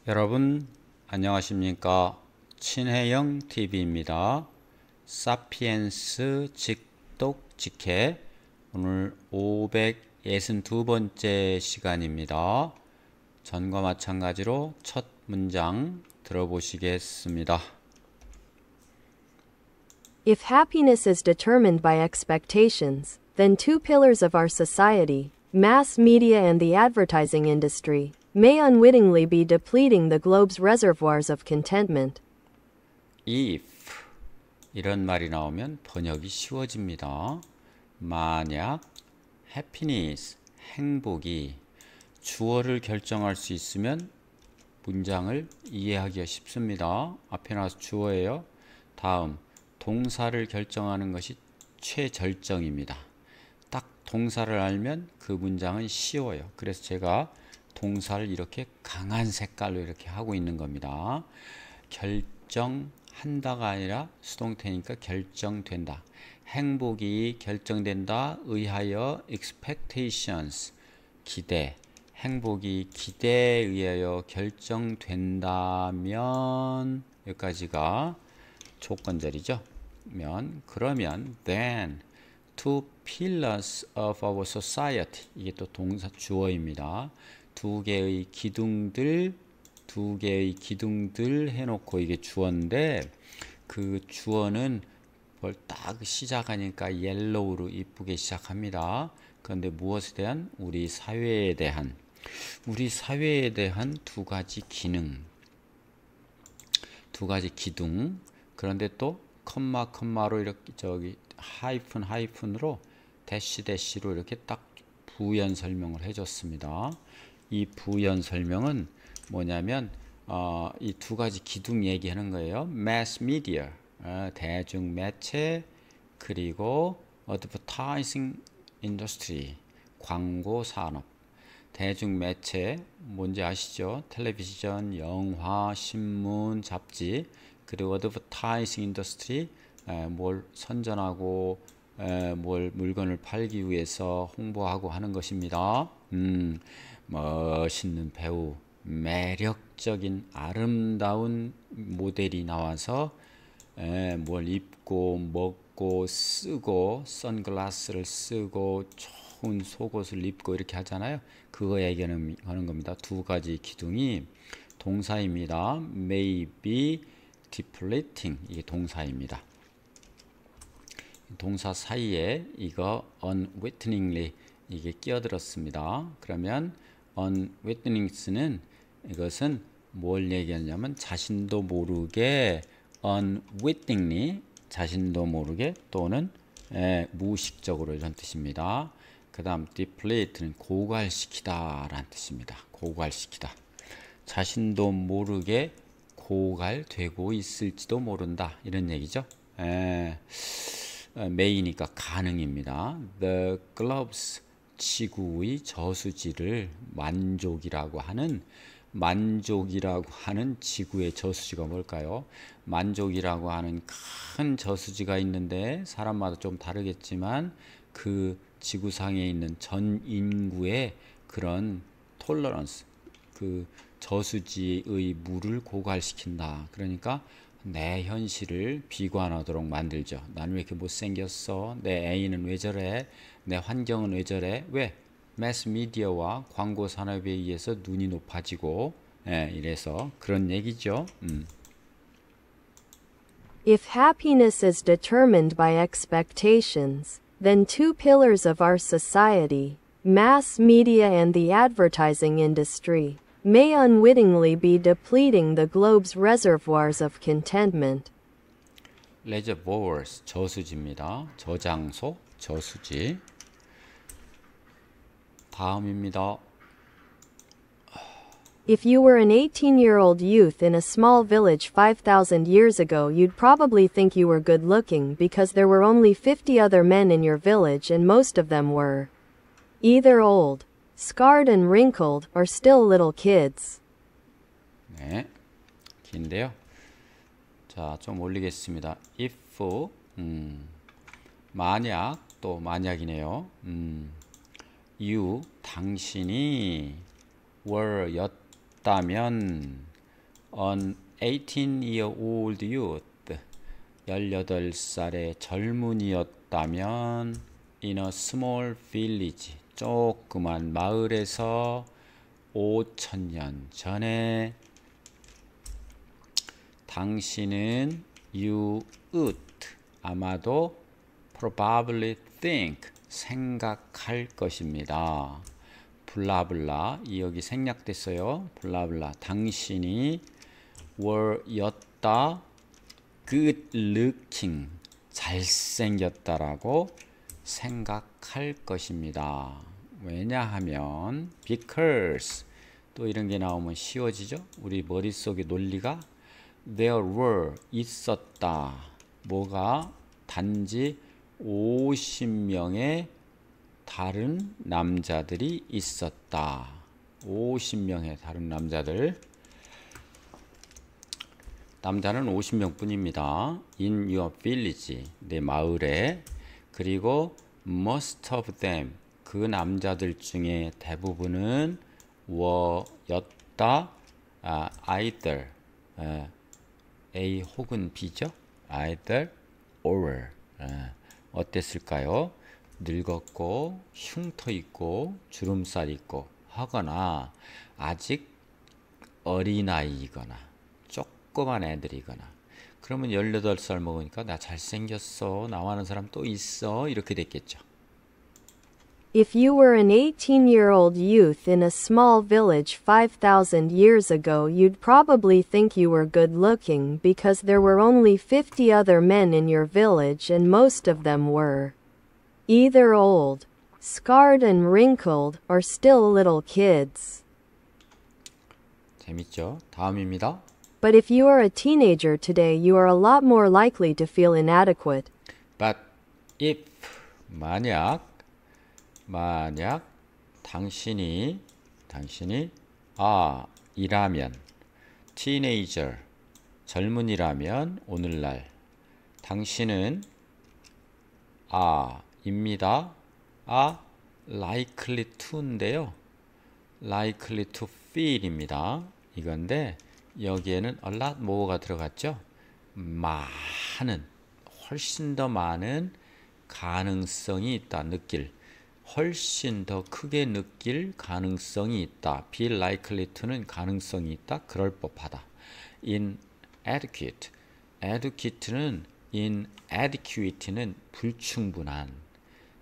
여러분 안녕하십니까? 친해영 TV입니다. 사피엔스 직독 직해 오늘 562번째 시간입니다. 전과 마찬가지로 첫 문장 들어보시겠습니다. If happiness is determined by expectations, then two pillars of our society, mass media and the advertising industry, may unwittingly be depleting the globe's reservoirs of contentment. If 이런 말이 나오면 번역이 쉬워집니다. 만약 happiness, 행복이 주어를 결정할 수 있으면 문장을 이해하기가 쉽습니다. 앞에 나와서 주어예요. 다음 동사를 결정하는 것이 최절정입니다. 딱 동사를 알면 그 문장은 쉬워요. 그래서 제가 동사를 이렇게 강한 색깔로 이렇게 하고 있는 겁니다. 결정한다가 아니라 수동태니까 결정된다. 행복이 결정된다. 의하여 expectations 기대. 행복이 기대에 의하여 결정된다면 여기까지가 조건절이죠. 그러면 then two pillars of our society 이게 또 동사 주어입니다. 두 개의 기둥들 해놓고 이게 주어인데 그 주어는 뭘 딱 시작하니까 옐로우로 이쁘게 시작합니다. 그런데 무엇에 대한? 우리 사회에 대한 두 가지 기둥 그런데 또 컴마로 이렇게 하이픈으로 대시로 이렇게 딱 부연 설명을 해줬습니다. 이 부연 설명은 뭐냐면 이 두 가지 기둥 얘기하는 거예요. mass media 대중 매체 그리고 advertising industry 광고 산업. 대중 매체 뭔지 아시죠? 텔레비전, 영화, 신문, 잡지 그리고 advertising industry 뭘 선전하고 뭘 물건을 팔기 위해서 홍보하고 하는 것입니다. 멋있는 배우, 매력적인 아름다운 모델이 나와서 뭘 입고 먹고 쓰고 선글라스를 쓰고 좋은 속옷을 입고 이렇게 하잖아요. 그거 얘기하는 겁니다. 두 가지 기둥이 동사입니다. may be depleting 이게 동사입니다. 동사 사이에 이거 unwittingly 이게 끼어들었습니다. 그러면 unwittingly는 이것은 뭘 얘기하냐면 자신도 모르게 unwittingly 자신도 모르게 또는 무의식적으로 이런 뜻입니다. 그 다음 deplete는 고갈시키다 라는 뜻입니다. 고갈시키다. 자신도 모르게 고갈되고 있을지도 모른다 이런 얘기죠. may니까 가능입니다. The globes 지구의 저수지를 만족이라고 하는 지구의 저수지가 뭘까요? 만족이라고 하는 큰 저수지가 있는데 사람마다 좀 다르겠지만 그 지구상에 있는 전 인구의 그런 톨러런스 그 저수지의 물을 고갈시킨다. 그러니까 내 현실을 비관하도록 만들죠. 나는 왜 이렇게 못생겼어? 내 애인은 왜 저래? 내 환경은 왜 저래? 왜? 매스미디어와 광고 산업에 의해서 눈이 높아지고 이래서 그런 얘기죠. If happiness is determined by expectations, then two pillars of our society, mass media and the advertising industry, may unwittingly be depleting the globe's reservoirs of contentment. reservoirs 저수지입니다. 저장소, 저수지. 다음입니다. If you were an 18-year-old youth in a small village 5,000 years ago, you'd probably think you were good-looking because there were only 50 other men in your village and most of them were either old, scarred and wrinkled, or still little kids. 네, 긴데요. 자, 좀 올리겠습니다. If, 만약, 또 만약이네요. you, 당신이 were, 였다면 An 18-year-old youth 18살의 젊은이였다면 in a small village 조그만 마을에서 5,000년 전에 당신은 you would 아마도 probably think 생각할 것입니다. 블라블라 이 여기 생략됐어요. 블라블라 당신이 were 였다 good looking 잘생겼다라고 생각할 것입니다. 왜냐하면 because 또 이런 게 나오면 쉬워지죠. 우리 머릿속의 논리가 there were 있었다. 뭐가 단지 50명의 다른 남자들이 있었다. 50명의 다른 남자들. 남자는 50명 뿐입니다. In your village 내 마을에. 그리고 most of them 그 남자들 중에 대부분은 were 였다. either A 혹은 B죠. either or 어땠을까요? 늙었고 흉터 있고 주름살 있고 하거나 아직 어린아이이거나 조그만 애들이거나 그러면 18살 먹으니까 나 잘생겼어 나와는 사람 또 있어 이렇게 됐겠죠. If you were an 18-year-old youth in a small village 5,000 years ago, you'd probably think you were good-looking because there were only 50 other men in your village and most of them were either old, scarred and wrinkled, or still little kids. 재밌죠? 다음입니다. But if you are a teenager today, you are a lot more likely to feel inadequate. But if 만약 당신이 이라면 teenager 젊은이라면 오늘날 당신은 입니다. likely to인데요. likely to feel입니다. 이건데 여기에는 a lot more가 들어갔죠. 훨씬 더 많은 가능성이 있다. 훨씬 더 크게 느낄 가능성이 있다. be likely to는 가능성이 있다. 그럴 법하다. inadequate. adequate는 inadequate는 불충분한,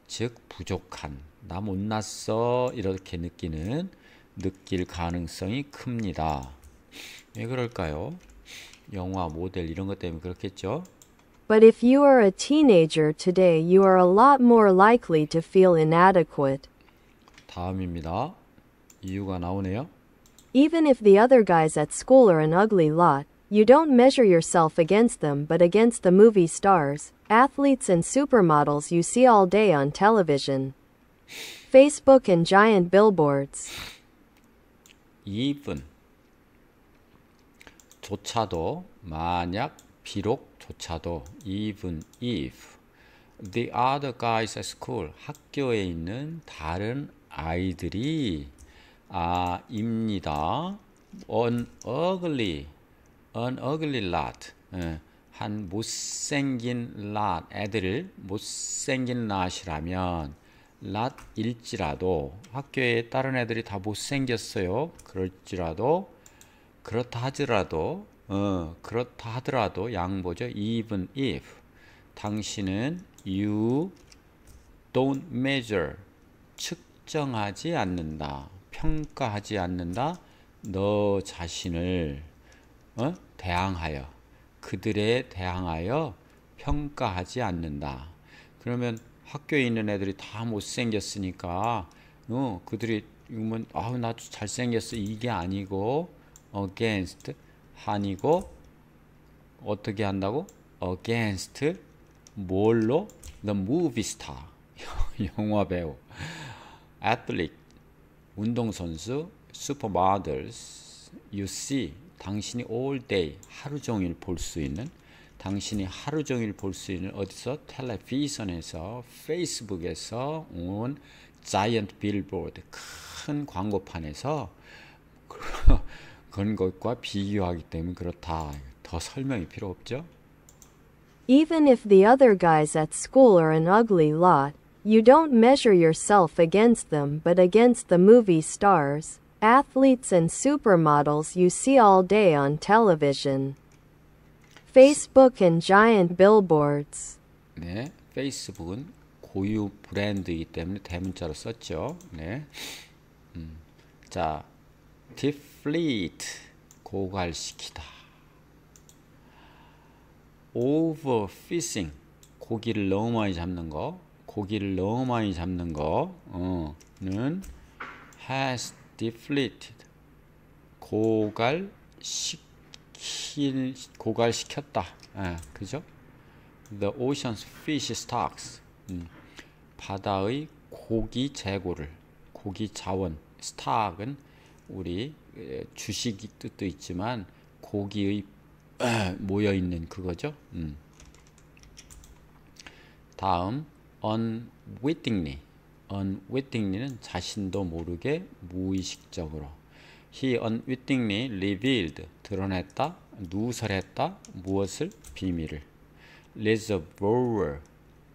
즉 부족한, 나 못났어 이렇게 느낄 가능성이 큽니다. 왜 그럴까요? 영화, 모델 이런 것 때문에 그렇겠죠? But if you are a teenager today, you are a lot more likely to feel inadequate. 다음입니다. 이유가 나오네요. Even if the other guys at school are an ugly lot, you don't measure yourself against them but against the movie stars, athletes and supermodels you see all day on television, Facebook and giant billboards. even 조차도 비록조차도 even if the other guys at school 학교에 있는 다른 아이들이 입니다. an ugly lot 한 못생긴 lot 애들을 못생긴 lot이라면 lot일지라도 학교에 다른 애들이 다 못생겼어요. 그렇다 하더라도 양보죠. even if 당신은 you don't measure 측정하지 않는다. 평가하지 않는다. 너 자신을 그들에 대항하여 평가하지 않는다. 그러면 학교에 있는 애들이 다 못생겼으니까 그들이 나도 잘생겼어 이게 아니고 against 한이고 어떻게 한다고? against 뭘로? the movie star 영화 배우 athlete 운동선수 supermodels you see 당신이 all day 하루 종일 볼 수 있는 어디서? 텔레비전에서 페이스북에서 온 giant billboard 큰 광고판에서 그런 것과 비교하기 때문에 그렇다. 더 설명이 필요 없죠? Even if the other guys at school are an ugly lot, you don't measure yourself against them but against the movie stars, athletes and supermodels you see all day on television. Facebook and giant billboards. 네, 페이스북은 고유 브랜드이기 때문에 대문자로 썼죠. 네. 자, deflate 고갈시키다. overfishing 고기를 너무 많이 잡는 거, 고기를 너무 많이 잡는 거는 has deflated 고갈시켰다. 그죠? The ocean's fish stocks 바다의 고기 재고를 고기 자원 스탁은 우리 주식 뜻도 있지만 고기의 모여 있는 그거죠. 다음 unwittingly는 자신도 모르게 무의식적으로 he unwittingly revealed 드러냈다 누설했다 무엇을 비밀을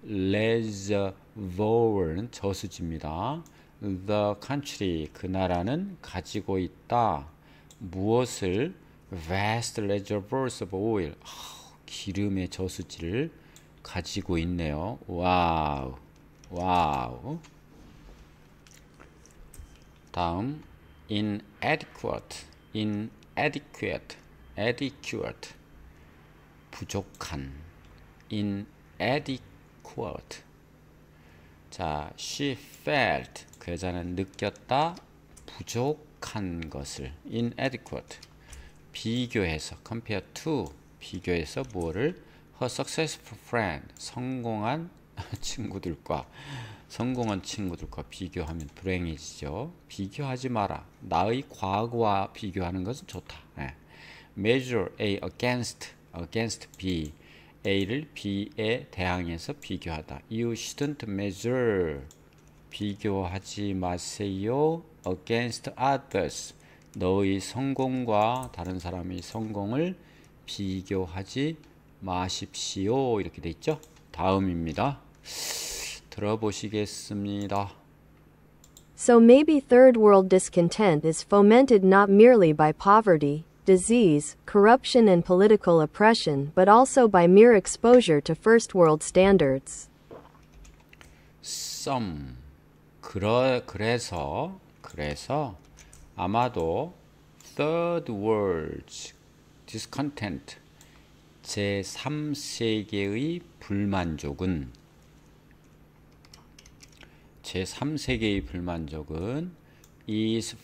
reservoir는 저수지입니다. the country 그 나라는 가지고 있다 무엇을 vast reservoirs of oil 기름의 저수지를 가지고 있네요. 와우. 다음 inadequate 부족한 inadequate 자, she felt 그 여자는 느꼈다 부족한 것을 inadequate 비교해서 compare to 비교해서 뭐를 her successful friend 성공한 친구들과 비교하면 불행해지죠. 비교하지 마라. 나의 과거와 비교하는 것은 좋다. measure A against B A를 B에 대항해서 비교하다. You shouldn't measure 비교하지 마세요. against others 너의 성공과 다른 사람의 성공을 비교하지 마십시오. 이렇게 돼 있죠. 다음입니다. 들어보시겠습니다. So maybe third world discontent is fomented not merely by poverty, disease, corruption and political oppression, but also by mere exposure to first world standards. 그래서 아마도 third world discontent 제3세계의 불만족은 is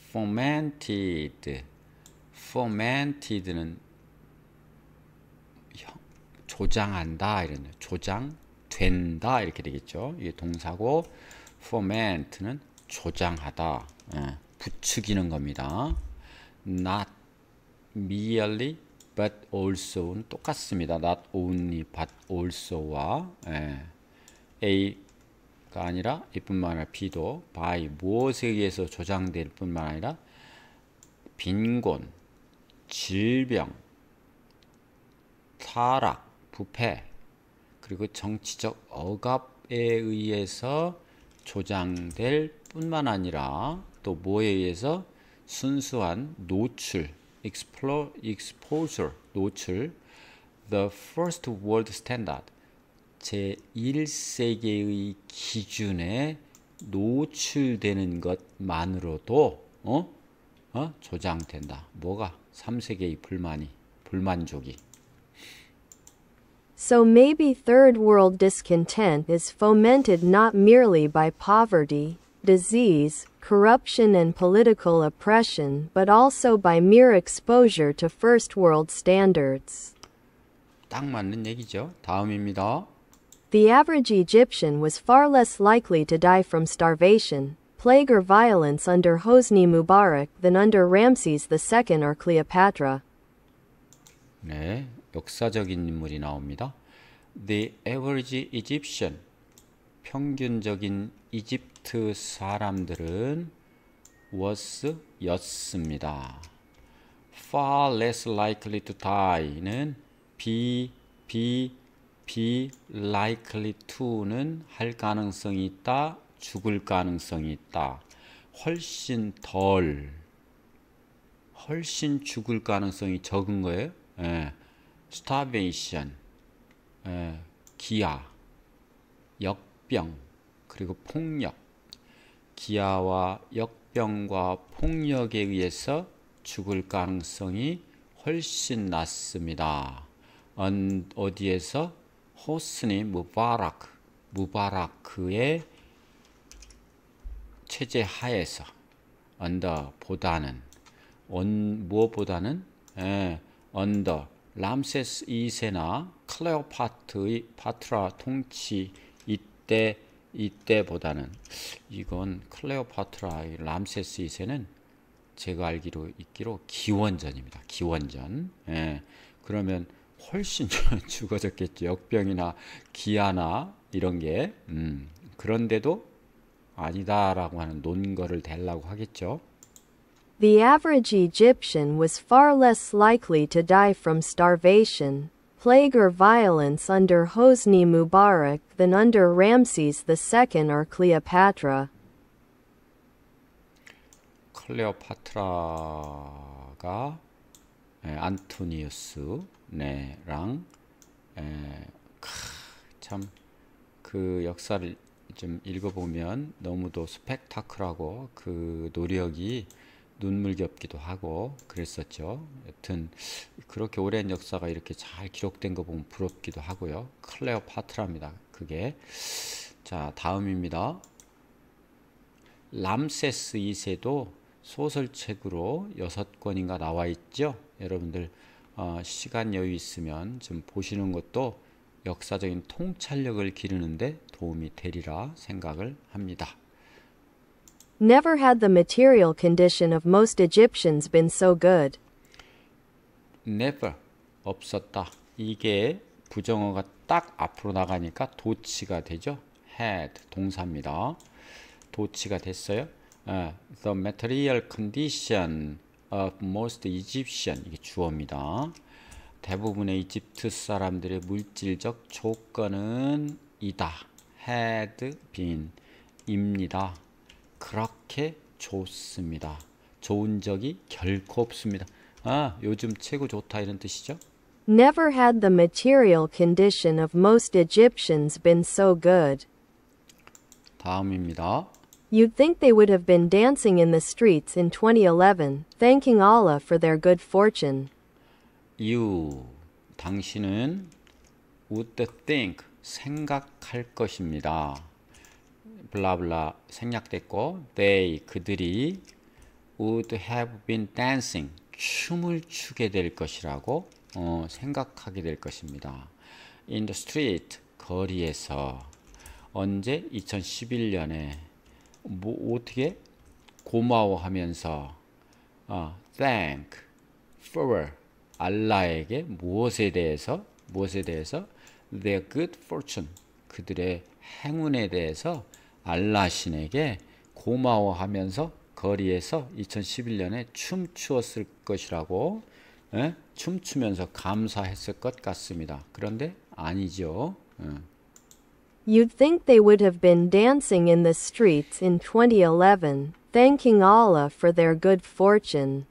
fomented는 조장한다 이런 조장된다 이렇게 되겠죠. 이게 동사고 foment는 조장하다 부추기는 겁니다. not merely but also는 똑같습니다. not only but also와 A가 아니라 이뿐만 아니라 B도 by 무엇에 의해서 조장될 뿐만 아니라 빈곤, 질병, 타락, 부패 그리고 정치적 억압에 의해서 조장될 뿐만 아니라 또 뭐에 의해서 순수한 노출 exposure 노출 the first world standard 제1세계의 기준에 노출되는 것만으로도 조장된다. 뭐가? 3세계의 불만족이. So maybe third world discontent is fomented not merely by poverty, disease, corruption and political oppression, but also by mere exposure to first world standards. 딱 맞는 얘기죠. 다음입니다. The average Egyptian was far less likely to die from starvation, plague or violence under Hosni Mubarak than under Ramses II or Cleopatra. 네, 역사적인 인물이 나옵니다. The average Egyptian, 평균적인 이집트 사람들은 was 였습니다. far less likely to die는 be likely to는 할 가능성이 있다, 죽을 가능성이 있다. 훨씬 죽을 가능성이 적은 거예요. 예. starvation, 기아, 역병, 그리고 폭력. 기아와 역병과 폭력에 의해서 죽을 가능성이 훨씬 낮습니다. 어디에서? 호스니 무바라크의 체제 하에서 무엇보다는 람세스 2세나 클레오파트라 통치 이때보다는 이건 클레오파트라 람세스 2세는 제가 있기로 기원전입니다. 기원전. 그러면 훨씬 죽어졌겠죠. 역병이나 기아나 이런 게. 그런데도 아니다라고 하는 논거를 대려고 하겠죠. The average Egyptian was far less likely to die from starvation, plague or violence under Hosni Mubarak than under Ramses II or Cleopatra. 클레오파트라가 안토니우스 랑 참 그 역사를 좀 읽어보면 너무도 스펙타클하고 그 노력이 눈물겹기도 하고 그랬었죠. 여튼 그렇게 오랜 역사가 이렇게 잘 기록된 거 보면 부럽기도 하고요. 클레오파트라입니다. 그게. 자, 다음입니다. 람세스 2세도 소설책으로 6권인가 나와 있죠. 여러분들 시간 여유 있으면 좀 보시는 것도 역사적인 통찰력을 기르는데 도움이 되리라 생각을 합니다. Never had the material condition of most Egyptians been so good. Never, 없었다. 이게 부정어가 딱 앞으로 나가니까 도치가 되죠. had, 동사입니다. 도치가 됐어요. The material condition of most Egyptian, 이게 주어입니다. 대부분의 이집트 사람들의 물질적 조건은 이다. had been, 입니다. 그렇게 좋습니다. 좋은 적이 결코 없습니다. 요즘 최고 좋다 이런 뜻이죠. Never had the material condition of most Egyptians been so good. 다음입니다. You'd think they would have been dancing in the streets in 2011, thanking Allah for their good fortune. You, 당신은 would think, 생각할 것입니다. 블라블라 생략됐고 they, 그들이 would have been dancing, 춤을 추게 될 것이라고 생각하게 될 것입니다. In the street, 거리에서. 언제? 2011년에 어떻게? 고마워하면서 thank for, 알라에게 무엇에 대해서 their good fortune, 그들의 행운에 대해서 알라 신에게 고마워하면서 거리에서 2011년에 춤추었을 것이라고, 춤추면서 감사했을 것 같습니다. 그런데 아니죠. You'd think they would have been dancing in the streets in 2011, thanking Allah for their good fortune.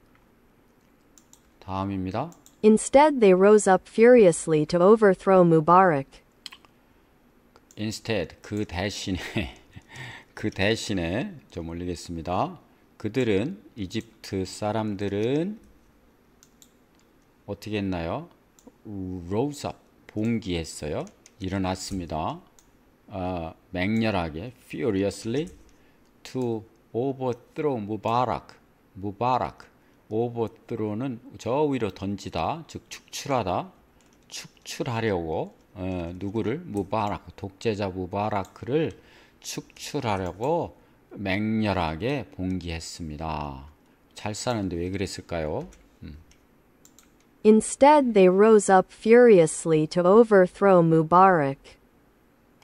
다음입니다. Instead, they rose up furiously to overthrow Mubarak. Instead, 그 대신에 좀 올리겠습니다. 그들은, 이집트 사람들은 어떻게 했나요? rose up, 봉기했어요. 일어났습니다. 맹렬하게, furiously, to overthrow Mubarak. overthrow는 저 위로 던지다, 즉 축출하려고, 누구를? 무바라크, 독재자 무바라크를 축출하려고 맹렬하게 봉기했습니다. 잘 사는데 왜 그랬을까요? Instead, they rose up furiously to overthrow Mubarak.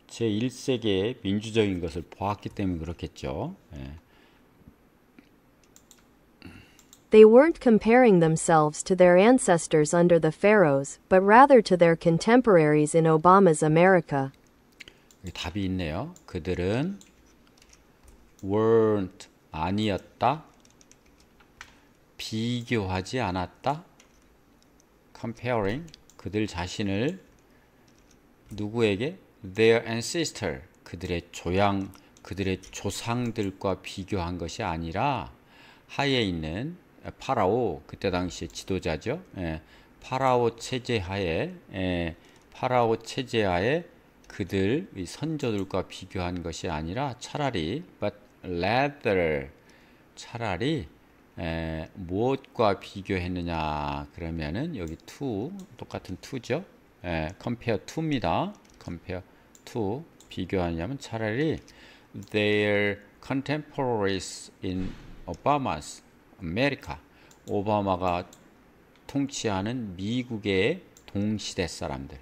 제1세기의 민주적인 것을 보았기 때문에 그렇겠죠. They weren't comparing themselves to their ancestors under the pharaohs, but rather to their contemporaries in Obama's America. 여기 답이 있네요. 그들은 weren't 아니었다. 비교하지 않았다. comparing 그들 자신을 누구에게? their ancestor 그들의 그들의 조상들과 비교한 것이 아니라 하에 있는 파라오 그때 당시의 지도자죠. 파라오 체제 하에 그들 선조들과 비교한 것이 아니라 차라리 but rather 차라리 무엇과 비교했느냐 그러면은 여기 to 똑같은 to죠. compare to입니다. compare to 비교하냐면 차라리 their contemporaries in Obama's America 오바마가 통치하는 미국의 동시대 사람들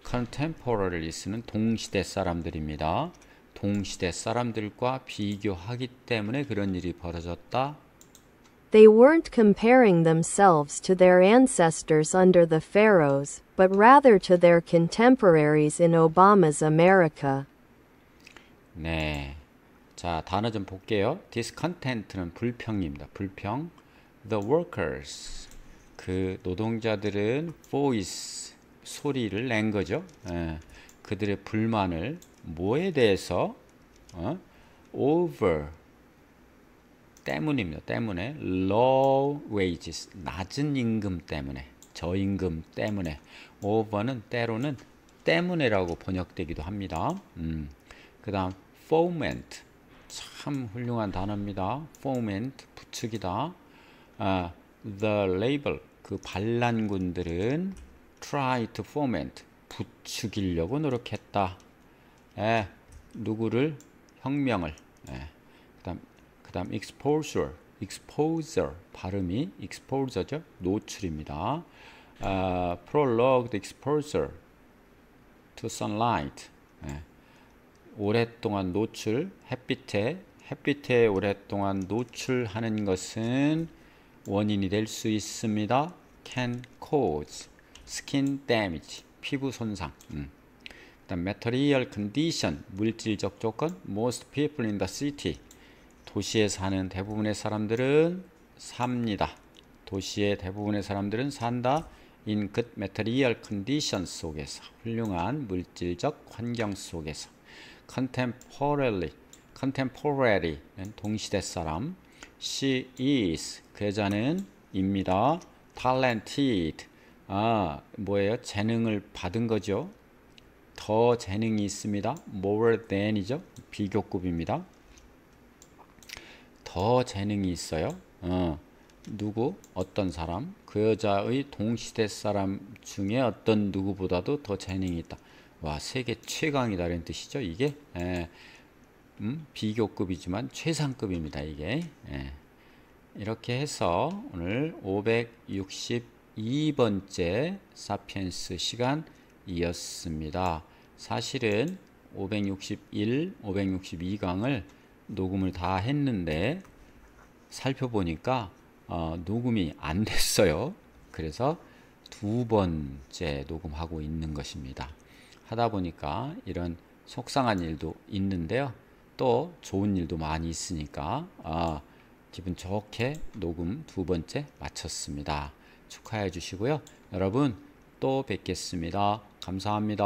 contemporaries,는 동시대 사람들입니다. 동시대 사람들과 비교하기 때문에 그런 일이 벌어졌다. They weren't comparing themselves to their ancestors under the pharaohs, but rather to their contemporaries in Obama's America. 네. 자, 단어 좀 볼게요. discontent는 불평입니다. 불평. The workers. 그 노동자들은 voice, 소리를 낸 거죠. 그들의 불만을 뭐에 대해서? over. 때문입니다. 때문에. low wages. 낮은 임금 때문에. 저임금 때문에. over는 때로는 때문에라고 번역되기도 합니다. 그 다음 foment. 참 훌륭한 단어입니다. foment. 부추기다. the label. 그 반란군들은 try to foment. 부추기려고 노력했다. 누구를? 혁명을. 그 다음 exposure. exposure. 발음이 exposure죠. 노출입니다. prolonged exposure to sunlight. 오랫동안 노출, 햇빛에 오랫동안 노출하는 것은 원인이 될 수 있습니다. can cause skin damage, 피부 손상. 그다음 material condition, 물질적 조건. most people in the city, 도시에 사는 대부분의 사람들은 삽니다. 도시의 대부분의 사람들은 산다. in good material conditions 속에서, 훌륭한 물질적 환경 속에서. contemporary는 동시대 사람. she is, 그 여자는 입니다. talented, 뭐예요? 재능을 받은 거죠. 더 재능이 있습니다. more than이죠. 비교급입니다. 더 재능이 있어요. 누구? 어떤 사람? 그 여자의 동시대 사람 중에 어떤 누구보다도 더 재능이 있다. 와, 세계 최강이다라는 뜻이죠. 이게 비교급이지만 최상급입니다. 이게. 이렇게 해서 오늘 562번째 사피엔스 시간이었습니다. 사실은 561, 562강을 녹음을 다 했는데 살펴보니까 녹음이 안 됐어요. 그래서 두 번째 녹음하고 있는 것입니다. 하다 보니까 이런 속상한 일도 있는데요. 또 좋은 일도 많이 있으니까 기분 좋게 녹음 두 번째 마쳤습니다. 축하해 주시고요. 여러분 또 뵙겠습니다. 감사합니다.